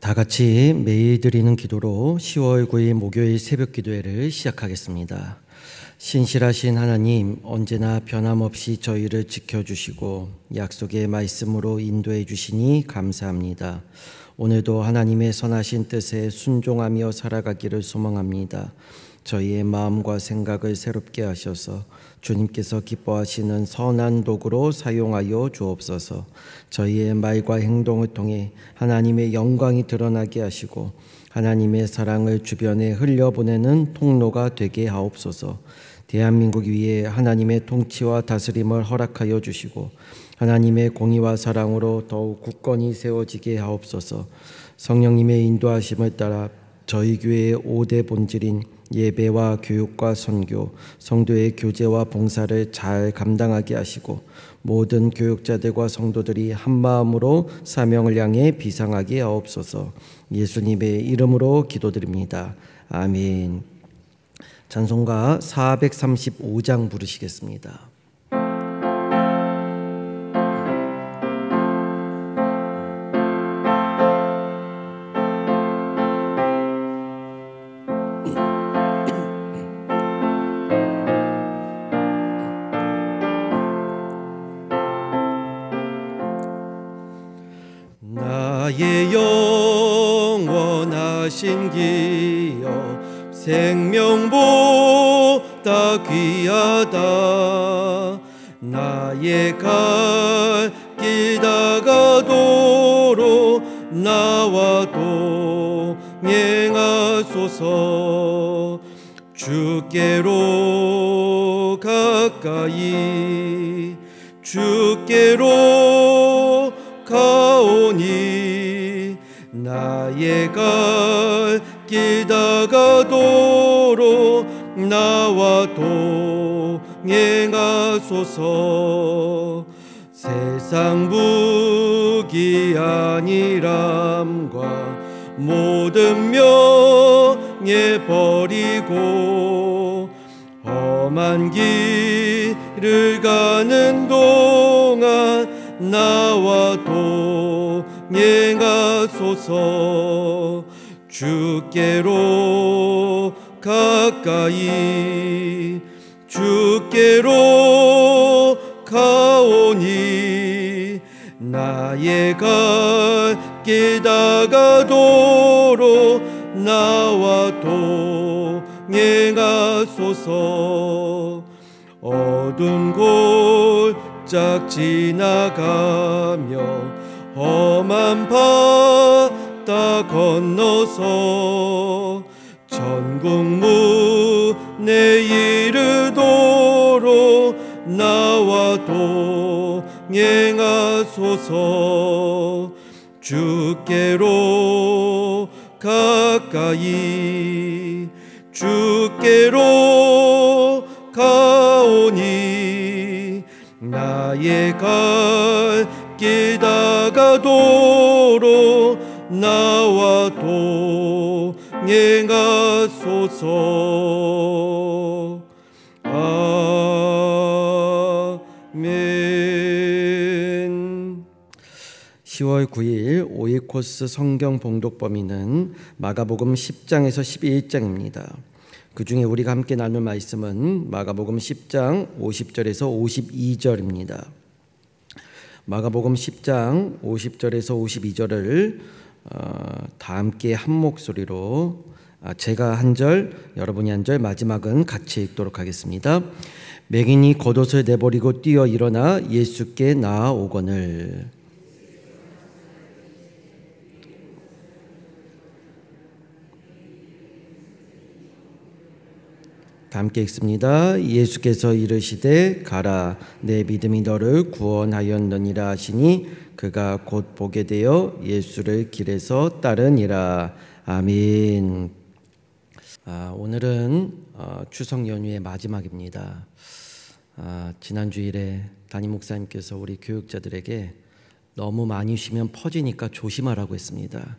다 같이 매일 드리는 기도로 10월 9일 목요일 새벽 기도회를 시작하겠습니다. 신실하신 하나님, 언제나 변함없이 저희를 지켜주시고 약속의 말씀으로 인도해 주시니 감사합니다. 오늘도 하나님의 선하신 뜻에 순종하며 살아가기를 소망합니다. 저희의 마음과 생각을 새롭게 하셔서 주님께서 기뻐하시는 선한 도구로 사용하여 주옵소서. 저희의 말과 행동을 통해 하나님의 영광이 드러나게 하시고 하나님의 사랑을 주변에 흘려보내는 통로가 되게 하옵소서. 대한민국 위에 하나님의 통치와 다스림을 허락하여 주시고 하나님의 공의와 사랑으로 더욱 굳건히 세워지게 하옵소서. 성령님의 인도하심을 따라 저희 교회의 5대 본질인 예배와 교육과 선교, 성도의 교제와 봉사를 잘 감당하게 하시고 모든 교육자들과 성도들이 한마음으로 사명을 향해 비상하게 하옵소서. 예수님의 이름으로 기도드립니다. 아멘. 찬송가 435장 부르시겠습니다. 나의 영원하신 기업 생명보다 귀하다. 나의 갈 길 다가도록 나와 동행하소서. 주께로 가까이 주께로 가오니 나의 갈 길 다가도록 나와 동행하소서. 세상 부귀한이람과 모든 명예 버리고 험한 길을 가는 동안 나와 동행하소서. 주께로 가까이 주께로 가오니 나의 갈 길 다가도록 나와 동행하소서. 어두운 골짝 지나가며 험한 바다 건너서 천국 문에 이르도록 나와 동행하소서. 주께로 가까이 주께로 가오니 나의 갈 길 다가도록 나와 동행하소서. 아멘. 10월 9일 5일 코스 성경 봉독 범위는 마가복음 10장에서 11장입니다. 그 중에 우리가 함께 나눌 말씀은 마가복음 10장 50절에서 52절입니다. 마가복음 10장 50절에서 52절을 다 함께 한 목소리로 제가 한 절, 여러분이 한 절, 마지막은 같이 읽도록 하겠습니다. 맹인이 겉옷을 내버리고 뛰어 일어나 예수께 나아오거늘. 함께 읽습니다. 예수께서 이르시되 가라, 내 믿음이 너를 구원하였느니라 하시니 그가 곧 보게 되어 예수를 길에서 따르니라. 아멘. 오늘은 추석 연휴의 마지막입니다. 지난 주일에 담임 목사님께서 우리 교육자들에게 너무 많이 쉬면 퍼지니까 조심하라고 했습니다.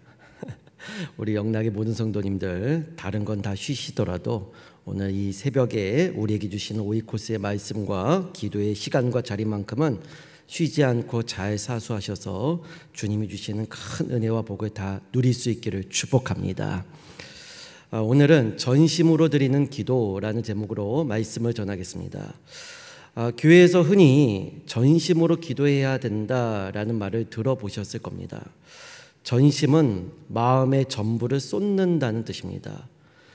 우리 영락의 모든 성도님들 다른 건 다 쉬시더라도 오늘 이 새벽에 우리에게 주시는 오이코스의 말씀과 기도의 시간과 자리만큼은 쉬지 않고 잘 사수하셔서 주님이 주시는 큰 은혜와 복을 다 누릴 수 있기를 축복합니다. 오늘은 전심으로 드리는 기도라는 제목으로 말씀을 전하겠습니다. 교회에서 흔히 전심으로 기도해야 된다라는 말을 들어보셨을 겁니다. 전심은 마음의 전부를 쏟는다는 뜻입니다.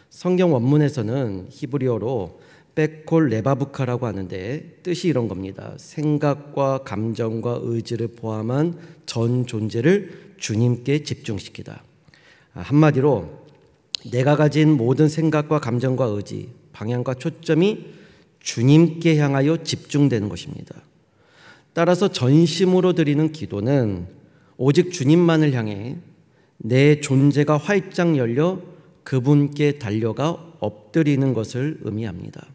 성경 원문에서는 히브리어로 백콜 레바부카라고 하는데 뜻이 이런 겁니다. 생각과 감정과 의지를 포함한 전 존재를 주님께 집중시키다. 한마디로 내가 가진 모든 생각과 감정과 의지, 방향과 초점이 주님께 향하여 집중되는 것입니다. 따라서 전심으로 드리는 기도는 오직 주님만을 향해 내 존재가 활짝 열려 그분께 달려가 엎드리는 것을 의미합니다.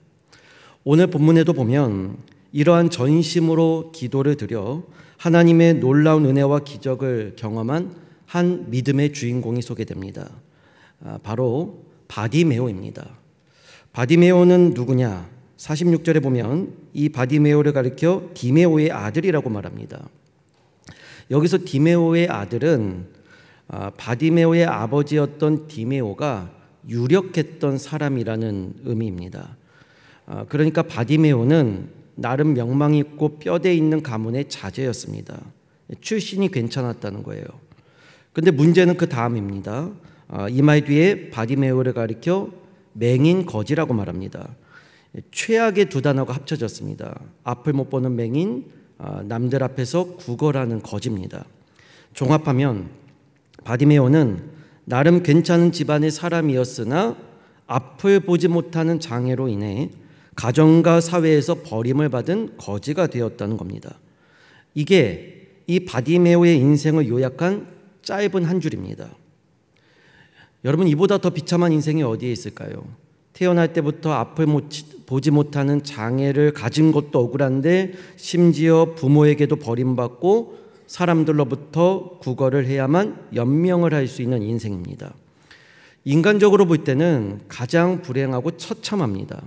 오늘 본문에도 보면 이러한 전심으로 기도를 드려 하나님의 놀라운 은혜와 기적을 경험한 한 믿음의 주인공이 소개됩니다. 바로 바디메오입니다. 바디메오는 누구냐? 46절에 보면 이 바디메오를 가리켜 디메오의 아들이라고 말합니다. 여기서 디메오의 아들은 바디메오의 아버지였던 디메오가 유력했던 사람이라는 의미입니다. 그러니까 바디메오는 나름 명망 있고 뼈대 있는 가문의 자제였습니다. 출신이 괜찮았다는 거예요. 근데 문제는 그 다음입니다. 이 말 뒤에 바디메오를 가리켜 맹인 거지라고 말합니다. 최악의 두 단어가 합쳐졌습니다. 앞을 못 보는 맹인, 남들 앞에서 구걸하는 거지입니다. 종합하면 바디메오는 나름 괜찮은 집안의 사람이었으나 앞을 보지 못하는 장애로 인해 가정과 사회에서 버림을 받은 거지가 되었다는 겁니다. 이게 이 바디메오의 인생을 요약한 짧은 한 줄입니다. 여러분, 이보다 더 비참한 인생이 어디에 있을까요? 태어날 때부터 앞을 보지 못하는 장애를 가진 것도 억울한데 심지어 부모에게도 버림받고 사람들로부터 구걸을 해야만 연명을 할 수 있는 인생입니다. 인간적으로 볼 때는 가장 불행하고 처참합니다.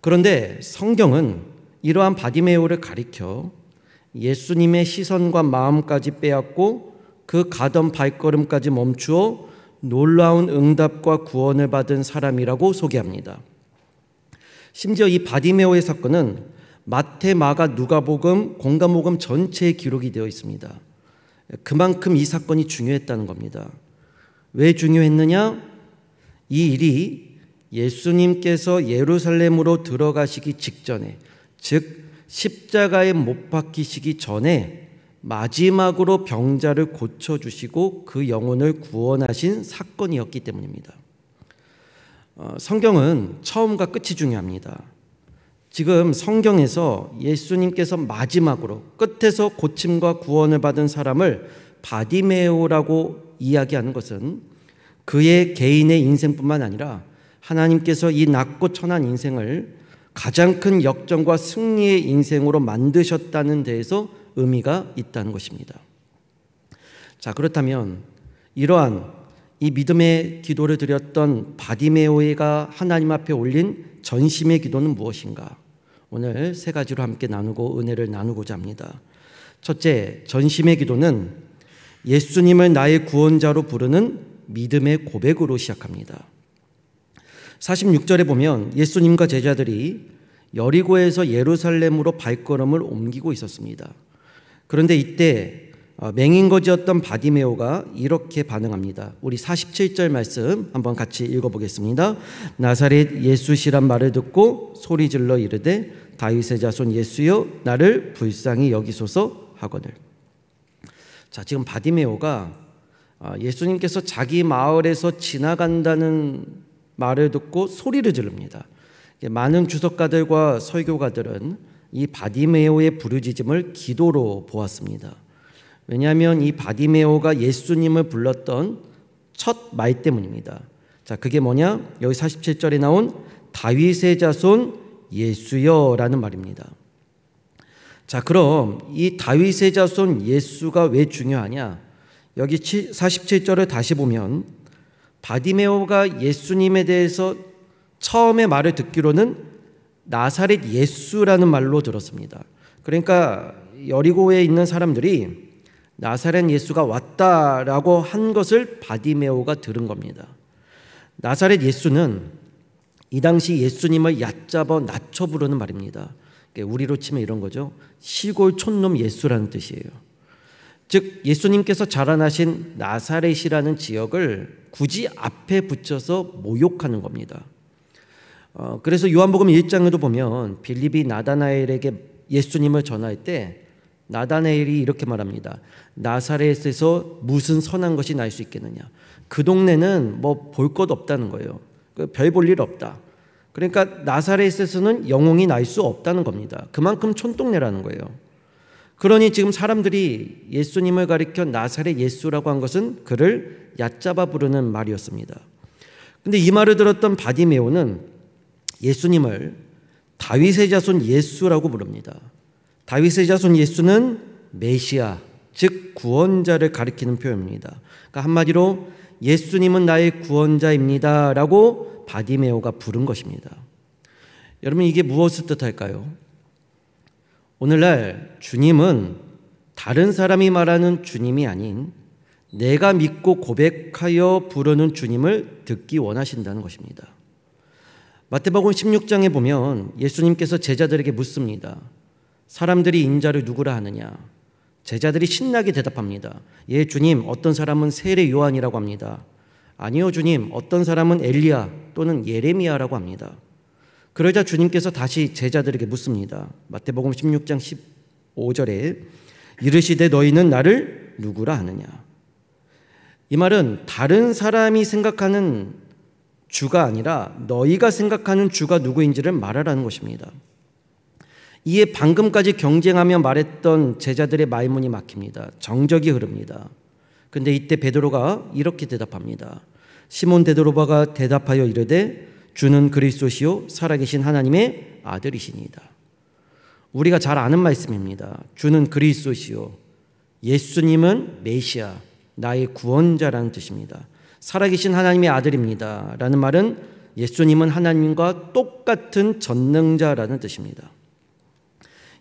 그런데 성경은 이러한 바디메오를 가리켜 예수님의 시선과 마음까지 빼앗고 그 가던 발걸음까지 멈추어 놀라운 응답과 구원을 받은 사람이라고 소개합니다. 심지어 이 바디메오의 사건은 마태, 마가, 누가복음, 공감복음 전체에 기록이 되어 있습니다. 그만큼 이 사건이 중요했다는 겁니다. 왜 중요했느냐? 이 일이 예수님께서 예루살렘으로 들어가시기 직전에, 즉 십자가에 못 박히시기 전에 마지막으로 병자를 고쳐주시고 그 영혼을 구원하신 사건이었기 때문입니다. 성경은 처음과 끝이 중요합니다. 지금 성경에서 예수님께서 마지막으로 끝에서 고침과 구원을 받은 사람을 바디메오라고 이야기하는 것은 그의 개인의 인생뿐만 아니라 하나님께서 이 낮고 천한 인생을 가장 큰 역전과 승리의 인생으로 만드셨다는 데에서 의미가 있다는 것입니다. 자, 그렇다면 이러한 이 믿음의 기도를 드렸던 바디메오가 하나님 앞에 올린 전심의 기도는 무엇인가? 오늘 세 가지로 함께 나누고 은혜를 나누고자 합니다. 첫째, 전심의 기도는 예수님을 나의 구원자로 부르는 믿음의 고백으로 시작합니다. 46절에 보면 예수님과 제자들이 여리고에서 예루살렘으로 발걸음을 옮기고 있었습니다. 그런데 이때 맹인거지였던 바디메오가 이렇게 반응합니다. 우리 47절 말씀 한번 같이 읽어보겠습니다. 나사렛 예수시란 말을 듣고 소리질러 이르되 다윗의 자손 예수여 나를 불쌍히 여기소서 하거늘. 자, 지금 바디메오가 예수님께서 자기 마을에서 지나간다는 말을 듣고 소리를 지릅니다. 많은 주석가들과 설교가들은 이 바디메오의 부르짖음을 기도로 보았습니다. 왜냐하면 이 바디메오가 예수님을 불렀던 첫 말 때문입니다. 자, 그게 뭐냐? 여기 47절에 나온 다윗의 자손 예수여 라는 말입니다. 자, 그럼 이 다윗의 자손 예수가 왜 중요하냐? 여기 47절을 다시 보면 바디메오가 예수님에 대해서 처음에 말을 듣기로는 나사렛 예수라는 말로 들었습니다. 그러니까 여리고에 있는 사람들이 나사렛 예수가 왔다라고 한 것을 바디메오가 들은 겁니다. 나사렛 예수는 이 당시 예수님을 얕잡아 낮춰 부르는 말입니다. 우리로 치면 이런 거죠. 시골 촌놈 예수라는 뜻이에요. 즉 예수님께서 자라나신 나사렛이라는 지역을 굳이 앞에 붙여서 모욕하는 겁니다. 그래서 요한복음 1장에도 보면 빌립이 나다나엘에게 예수님을 전할 때 나다나엘이 이렇게 말합니다. 나사렛에서 무슨 선한 것이 날 수 있겠느냐. 그 동네는 뭐 볼 것 없다는 거예요. 별 볼 일 없다. 그러니까 나사렛에서는 영웅이 날 수 없다는 겁니다. 그만큼 촌동네라는 거예요. 그러니 지금 사람들이 예수님을 가리켜 나사렛 예수라고 한 것은 그를 얕잡아 부르는 말이었습니다. 근데 이 말을 들었던 바디메오는 예수님을 다윗의 자손 예수라고 부릅니다. 다윗의 자손 예수는 메시아, 즉 구원자를 가리키는 표현입니다. 그러니까 한마디로 예수님은 나의 구원자입니다 라고 바디메오가 부른 것입니다. 여러분 이게 무엇을 뜻할까요? 오늘날 주님은 다른 사람이 말하는 주님이 아닌 내가 믿고 고백하여 부르는 주님을 듣기 원하신다는 것입니다. 마태복음 16장에 보면 예수님께서 제자들에게 묻습니다. 사람들이 인자를 누구라 하느냐? 제자들이 신나게 대답합니다. 예, 주님, 어떤 사람은 세례 요한이라고 합니다. 아니요, 주님, 어떤 사람은 엘리야 또는 예레미야라고 합니다. 그러자 주님께서 다시 제자들에게 묻습니다. 마태복음 16장 15절에 이르시되 너희는 나를 누구라 하느냐? 이 말은 다른 사람이 생각하는 주가 아니라 너희가 생각하는 주가 누구인지를 말하라는 것입니다. 이에 방금까지 경쟁하며 말했던 제자들의 말문이 막힙니다. 정적이 흐릅니다. 그런데 이때 베드로가 이렇게 대답합니다. 시몬 베드로가 대답하여 이르되 주는 그리스도시요 살아계신 하나님의 아들이시니이다. 우리가 잘 아는 말씀입니다. 주는 그리스도시요 예수님은 메시아, 나의 구원자라는 뜻입니다. 살아계신 하나님의 아들입니다 라는 말은 예수님은 하나님과 똑같은 전능자라는 뜻입니다.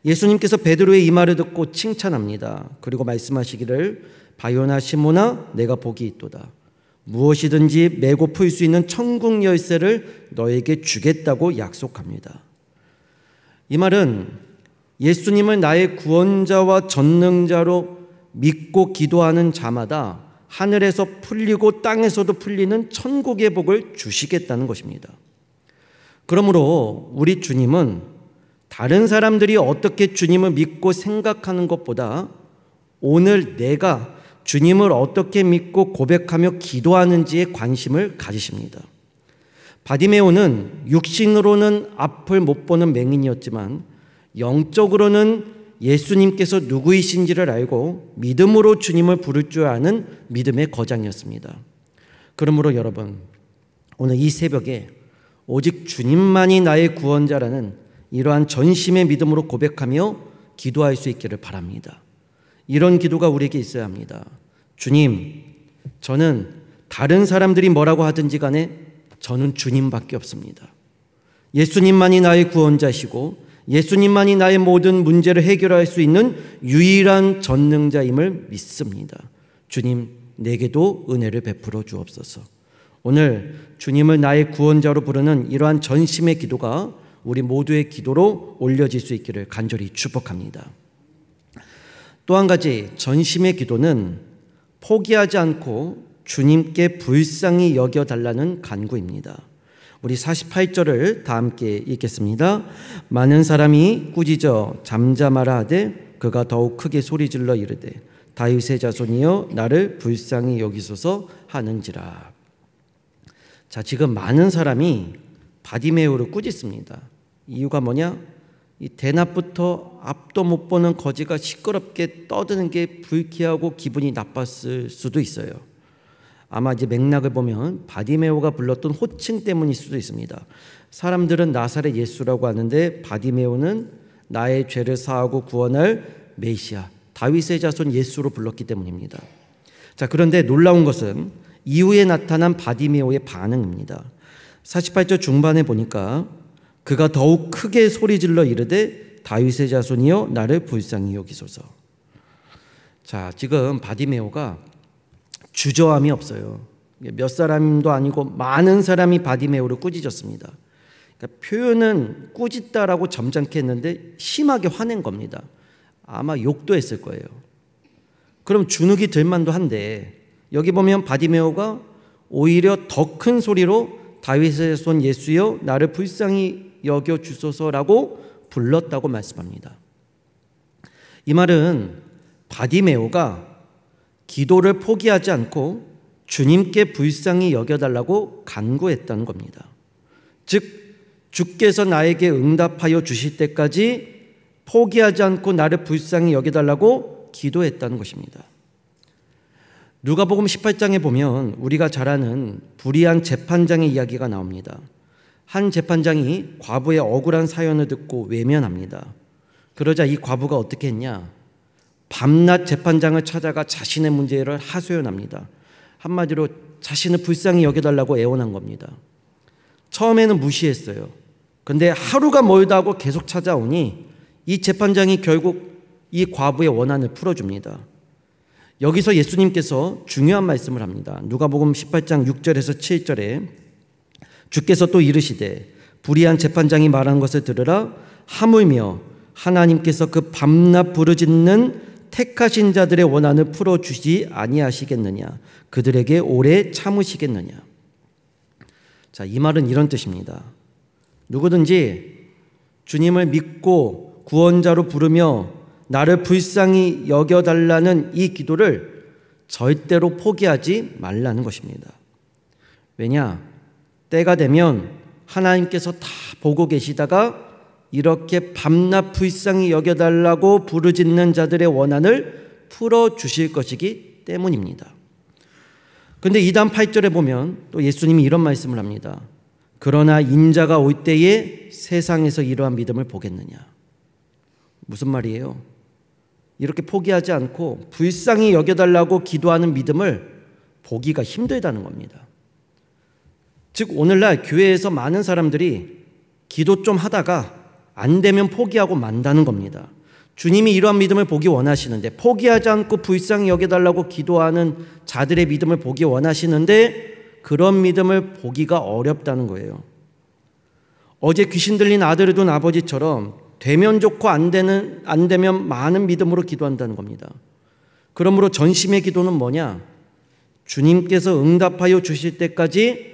예수님께서 베드로의 이 말을 듣고 칭찬합니다. 그리고 말씀하시기를 바요나 시몬아 내가 복이 있도다. 무엇이든지 메고 풀 수 있는 천국 열쇠를 너에게 주겠다고 약속합니다. 이 말은 예수님을 나의 구원자와 전능자로 믿고 기도하는 자마다 하늘에서 풀리고 땅에서도 풀리는 천국의 복을 주시겠다는 것입니다. 그러므로 우리 주님은 다른 사람들이 어떻게 주님을 믿고 생각하는 것보다 오늘 내가 주님을 어떻게 믿고 고백하며 기도하는지에 관심을 가지십니다. 바디메오는 육신으로는 앞을 못 보는 맹인이었지만 영적으로는 예수님께서 누구이신지를 알고 믿음으로 주님을 부를 줄 아는 믿음의 거장이었습니다. 그러므로 여러분, 오늘 이 새벽에 오직 주님만이 나의 구원자라는 이러한 전심의 믿음으로 고백하며 기도할 수 있기를 바랍니다. 이런 기도가 우리에게 있어야 합니다. 주님, 저는 다른 사람들이 뭐라고 하든지 간에 저는 주님밖에 없습니다. 예수님만이 나의 구원자시고 예수님만이 나의 모든 문제를 해결할 수 있는 유일한 전능자임을 믿습니다. 주님, 내게도 은혜를 베풀어 주옵소서. 오늘 주님을 나의 구원자로 부르는 이러한 전심의 기도가 우리 모두의 기도로 올려질 수 있기를 간절히 축복합니다. 또 한 가지 전심의 기도는 포기하지 않고 주님께 불쌍히 여겨달라는 간구입니다. 우리 48절을 다 함께 읽겠습니다. 많은 사람이 꾸짖어 잠잠하라 하되 그가 더욱 크게 소리질러 이르되 다윗의 자손이여 나를 불쌍히 여기소서 하는지라. 자, 지금 많은 사람이 바디메오를 꾸짖습니다. 이유가 뭐냐? 이 대낮부터 앞도 못 보는 거지가 시끄럽게 떠드는 게 불쾌하고 기분이 나빴을 수도 있어요. 아마 이제 맥락을 보면 바디메오가 불렀던 호칭 때문일 수도 있습니다. 사람들은 나사렛 예수라고 하는데 바디메오는 나의 죄를 사하고 구원할 메시아, 다윗의 자손 예수로 불렀기 때문입니다. 자, 그런데 놀라운 것은 이후에 나타난 바디메오의 반응입니다. 48절 중반에 보니까 그가 더욱 크게 소리질러 이르되 다윗의 자손이여 나를 불쌍히 여기소서. 자, 지금 바디메오가 주저함이 없어요. 몇 사람도 아니고 많은 사람이 바디메오를 꾸짖었습니다. 그러니까 표현은 꾸짖다라고 점잖게 했는데 심하게 화낸 겁니다. 아마 욕도 했을 거예요. 그럼 주눅이 들만도 한데 여기 보면 바디메오가 오히려 더 큰 소리로 다윗의 손 예수여 나를 불쌍히 여겨 주소서라고 불렀다고 말씀합니다. 이 말은 바디메오가 기도를 포기하지 않고 주님께 불쌍히 여겨달라고 간구했다는 겁니다. 즉 주께서 나에게 응답하여 주실 때까지 포기하지 않고 나를 불쌍히 여겨달라고 기도했다는 것입니다. 누가복음 18장에 보면 우리가 잘 아는 불의한 재판장의 이야기가 나옵니다. 한 재판장이 과부의 억울한 사연을 듣고 외면합니다. 그러자 이 과부가 어떻게 했냐? 밤낮 재판장을 찾아가 자신의 문제를 하소연합니다. 한마디로 자신을 불쌍히 여겨달라고 애원한 겁니다. 처음에는 무시했어요. 근데 하루가 멀다 하고 계속 찾아오니 이 재판장이 결국 이 과부의 원한을 풀어줍니다. 여기서 예수님께서 중요한 말씀을 합니다. 누가복음 18장 6절에서 7절에 주께서 또 이르시되 불의한 재판장이 말한 것을 들으라. 하물며 하나님께서 그 밤낮 부르짖는 택하신 자들의 원한을 풀어주지 아니하시겠느냐. 그들에게 오래 참으시겠느냐. 자, 이 말은 이런 뜻입니다. 누구든지 주님을 믿고 구원자로 부르며 나를 불쌍히 여겨달라는 이 기도를 절대로 포기하지 말라는 것입니다. 왜냐? 때가 되면 하나님께서 다 보고 계시다가 이렇게 밤낮 불쌍히 여겨달라고 부르짖는 자들의 원한을 풀어주실 것이기 때문입니다. 그런데 2단 8절에 보면 또 예수님이 이런 말씀을 합니다. 그러나 인자가 올 때에 세상에서 이러한 믿음을 보겠느냐. 무슨 말이에요? 이렇게 포기하지 않고 불쌍히 여겨달라고 기도하는 믿음을 보기가 힘들다는 겁니다. 즉 오늘날 교회에서 많은 사람들이 기도 좀 하다가 안 되면 포기하고 만다는 겁니다. 주님이 이러한 믿음을 보기 원하시는데 포기하지 않고 불쌍히 여겨달라고 기도하는 자들의 믿음을 보기 원하시는데 그런 믿음을 보기가 어렵다는 거예요. 어제 귀신 들린 아들을 둔 아버지처럼 되면 좋고 안 되면 많은 믿음으로 기도한다는 겁니다. 그러므로 전심의 기도는 뭐냐? 주님께서 응답하여 주실 때까지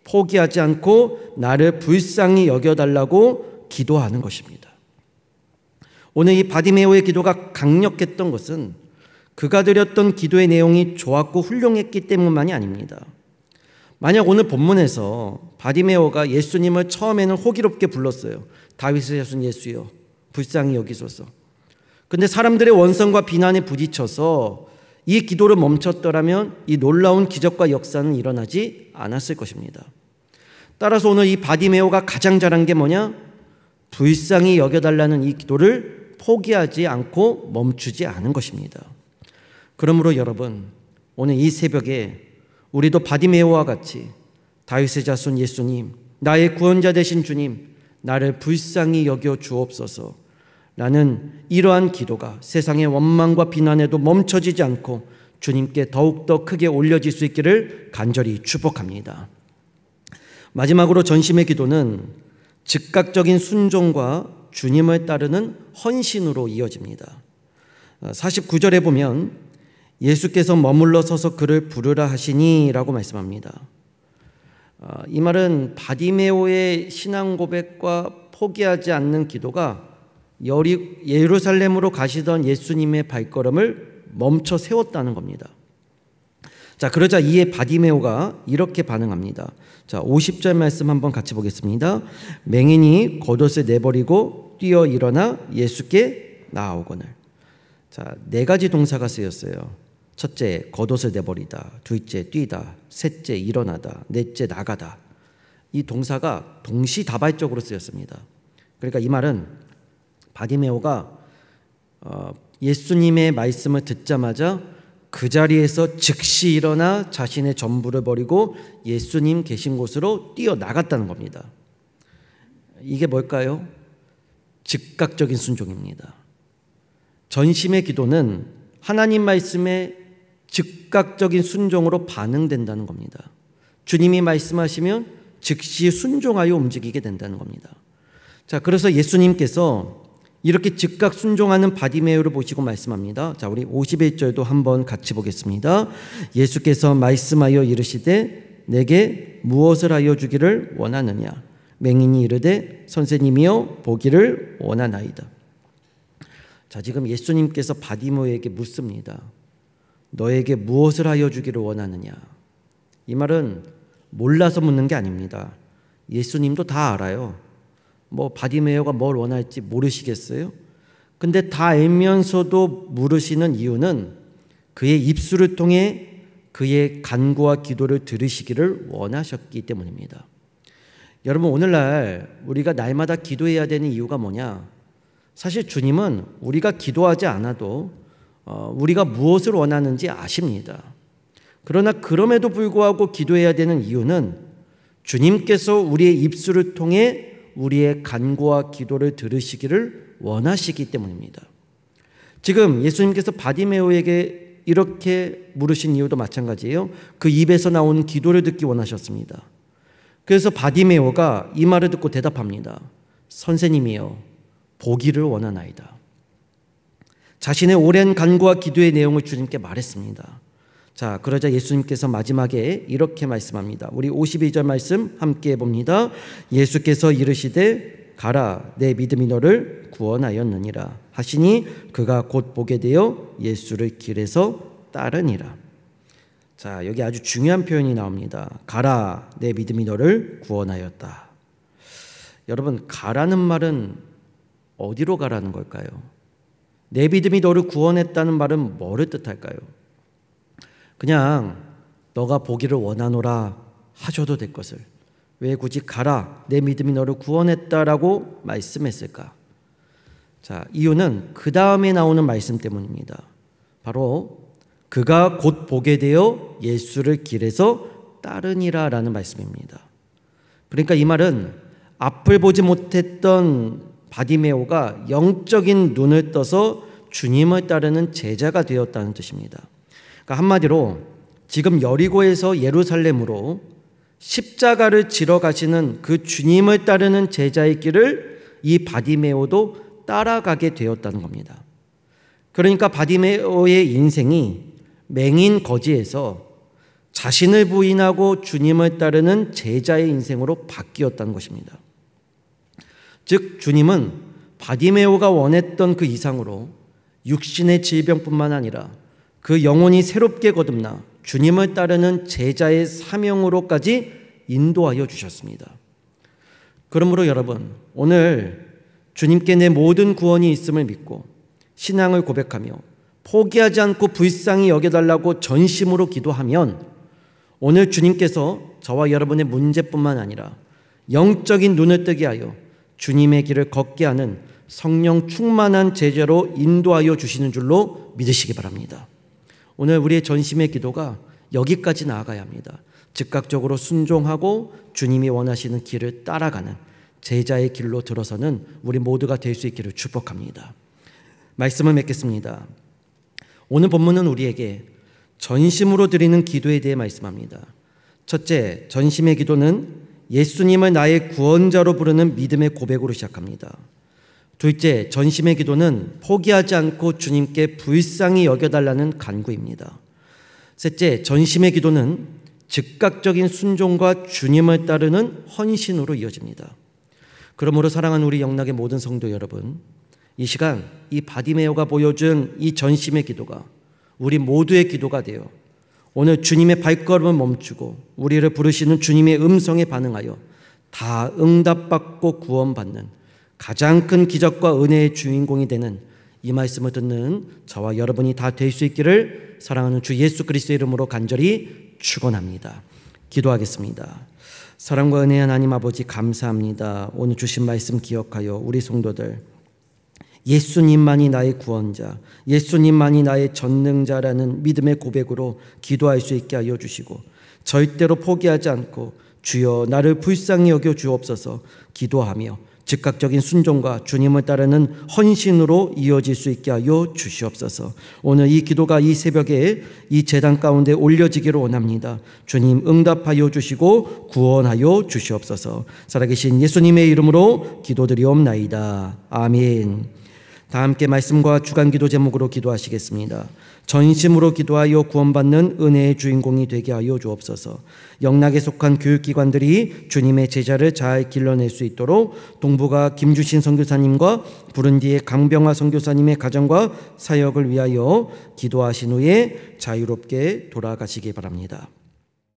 포기하지 않고 나를 불쌍히 여겨달라고 기도하는 것입니다. 오늘 이 바디메오의 기도가 강력했던 것은 그가 드렸던 기도의 내용이 좋았고 훌륭했기 때문만이 아닙니다. 만약 오늘 본문에서 바디메오가 예수님을 처음에는 호기롭게 불렀어요. 다윗의 자손 예수여 불쌍히 여기소서. 근데 사람들의 원성과 비난에 부딪혀서 이 기도를 멈췄더라면 이 놀라운 기적과 역사는 일어나지 않았을 것입니다. 따라서 오늘 이 바디메오가 가장 잘한 게 뭐냐? 불쌍히 여겨달라는 이 기도를 포기하지 않고 멈추지 않은 것입니다. 그러므로 여러분 오늘 이 새벽에 우리도 바디메오와 같이 다윗의 자손 예수님 나의 구원자 되신 주님 나를 불쌍히 여겨 주옵소서 라는 이러한 기도가 세상의 원망과 비난에도 멈춰지지 않고 주님께 더욱더 크게 올려질 수 있기를 간절히 축복합니다. 마지막으로 전심의 기도는 즉각적인 순종과 주님을 따르는 헌신으로 이어집니다. 49절에 보면 예수께서 머물러 서서 그를 부르라 하시니 라고 말씀합니다. 이 말은 바디메오의 신앙 고백과 포기하지 않는 기도가 예루살렘으로 가시던 예수님의 발걸음을 멈춰 세웠다는 겁니다. 자, 그러자 이에 바디메오가 이렇게 반응합니다. 자, 50절 말씀 한번 같이 보겠습니다. 맹인이 겉옷을 내버리고 뛰어 일어나 예수께 나아오거늘. 자, 4가지 동사가 쓰였어요. 첫째, 겉옷을 내버리다. 둘째, 뛰다. 셋째, 일어나다. 넷째, 나가다. 이 동사가 동시다발적으로 쓰였습니다. 그러니까 이 말은 바디메오가 예수님의 말씀을 듣자마자 그 자리에서 즉시 일어나 자신의 전부를 버리고 예수님 계신 곳으로 뛰어나갔다는 겁니다. 이게 뭘까요? 즉각적인 순종입니다. 전심의 기도는 하나님 말씀에 즉각적인 순종으로 반응된다는 겁니다. 주님이 말씀하시면 즉시 순종하여 움직이게 된다는 겁니다. 자, 그래서 예수님께서 이렇게 즉각 순종하는 바디메오를 보시고 말씀합니다. 자, 우리 51절도 한번 같이 보겠습니다. 예수께서 말씀하여 이르시되 내게 무엇을 하여 주기를 원하느냐? 맹인이 이르되 선생님이여 보기를 원하나이다. 자, 지금 예수님께서 바디메오에게 묻습니다. 너에게 무엇을 하여 주기를 원하느냐? 이 말은 몰라서 묻는 게 아닙니다. 예수님도 다 알아요. 바디메오가 뭘 원할지 모르시겠어요? 근데 다 알면서도 물으시는 이유는 그의 입술을 통해 그의 간구와 기도를 들으시기를 원하셨기 때문입니다. 여러분, 오늘날 우리가 날마다 기도해야 되는 이유가 뭐냐? 사실 주님은 우리가 기도하지 않아도 우리가 무엇을 원하는지 아십니다. 그러나 그럼에도 불구하고 기도해야 되는 이유는 주님께서 우리의 입술을 통해 우리의 간구와 기도를 들으시기를 원하시기 때문입니다. 지금 예수님께서 바디메오에게 이렇게 물으신 이유도 마찬가지예요. 그 입에서 나오는 기도를 듣기 원하셨습니다. 그래서 바디메오가 이 말을 듣고 대답합니다. 선생님이여 보기를 원하나이다. 자신의 오랜 간구와 기도의 내용을 주님께 말했습니다. 자, 그러자 예수님께서 마지막에 이렇게 말씀합니다. 우리 52절 말씀 함께 봅니다. 예수께서 이르시되 가라 내 믿음이 너를 구원하였느니라 하시니 그가 곧 보게 되어 예수를 길에서 따르니라. 자, 여기 아주 중요한 표현이 나옵니다. 가라 내 믿음이 너를 구원하였다. 여러분, 가라는 말은 어디로 가라는 걸까요? 내 믿음이 너를 구원했다는 말은 뭐를 뜻할까요? 그냥 너가 보기를 원하노라 하셔도 될 것을 왜 굳이 가라 내 믿음이 너를 구원했다라고 말씀했을까? 자, 이유는 그 다음에 나오는 말씀 때문입니다. 바로 그가 곧 보게 되어 예수를 길에서 따르니라 라는 말씀입니다. 그러니까 이 말은 앞을 보지 못했던 바디메오가 영적인 눈을 떠서 주님을 따르는 제자가 되었다는 뜻입니다. 그러니까 한마디로 지금 여리고에서 예루살렘으로 십자가를 지러 가시는 그 주님을 따르는 제자의 길을 이 바디메오도 따라가게 되었다는 겁니다. 그러니까 바디메오의 인생이 맹인 거지에서 자신을 부인하고 주님을 따르는 제자의 인생으로 바뀌었다는 것입니다. 즉 주님은 바디메오가 원했던 그 이상으로 육신의 질병뿐만 아니라 그 영혼이 새롭게 거듭나 주님을 따르는 제자의 사명으로까지 인도하여 주셨습니다. 그러므로 여러분, 오늘 주님께 내 모든 구원이 있음을 믿고 신앙을 고백하며 포기하지 않고 불쌍히 여겨달라고 전심으로 기도하면 오늘 주님께서 저와 여러분의 문제뿐만 아니라 영적인 눈을 뜨게 하여 주님의 길을 걷게 하는 성령 충만한 제자로 인도하여 주시는 줄로 믿으시기 바랍니다. 오늘 우리의 전심의 기도가 여기까지 나아가야 합니다. 즉각적으로 순종하고 주님이 원하시는 길을 따라가는 제자의 길로 들어서는 우리 모두가 될 수 있기를 축복합니다. 말씀을 맺겠습니다. 오늘 본문은 우리에게 전심으로 드리는 기도에 대해 말씀합니다. 첫째, 전심의 기도는 예수님을 나의 구원자로 부르는 믿음의 고백으로 시작합니다. 둘째, 전심의 기도는 포기하지 않고 주님께 불쌍히 여겨달라는 간구입니다. 셋째, 전심의 기도는 즉각적인 순종과 주님을 따르는 헌신으로 이어집니다. 그러므로 사랑하는 우리 영락의 모든 성도 여러분, 이 시간 이 바디메오가 보여준 이 전심의 기도가 우리 모두의 기도가 되어 오늘 주님의 발걸음을 멈추고 우리를 부르시는 주님의 음성에 반응하여 다 응답받고 구원받는 가장 큰 기적과 은혜의 주인공이 되는 이 말씀을 듣는 저와 여러분이 다 될 수 있기를 사랑하는 주 예수 그리스도의 이름으로 간절히 축원합니다. 기도하겠습니다. 사랑과 은혜의 하나님 아버지 감사합니다. 오늘 주신 말씀 기억하여 우리 성도들 예수님만이 나의 구원자, 예수님만이 나의 전능자라는 믿음의 고백으로 기도할 수 있게 하여 주시고 절대로 포기하지 않고 주여 나를 불쌍히 여겨 주옵소서 기도하며 즉각적인 순종과 주님을 따르는 헌신으로 이어질 수 있게 하여 주시옵소서. 오늘 이 기도가 이 새벽에 이 제단 가운데 올려지기를 원합니다. 주님 응답하여 주시고 구원하여 주시옵소서. 살아계신 예수님의 이름으로 기도드리옵나이다. 아멘. 다 함께 말씀과 주간기도 제목으로 기도하시겠습니다. 전심으로 기도하여 구원받는 은혜의 주인공이 되게 하여 주옵소서. 영락에 속한 교육기관들이 주님의 제자를 잘 길러낼 수 있도록 동부가 김주신 선교사님과 부른디의 강병화 선교사님의 가정과 사역을 위하여 기도하신 후에 자유롭게 돌아가시기 바랍니다.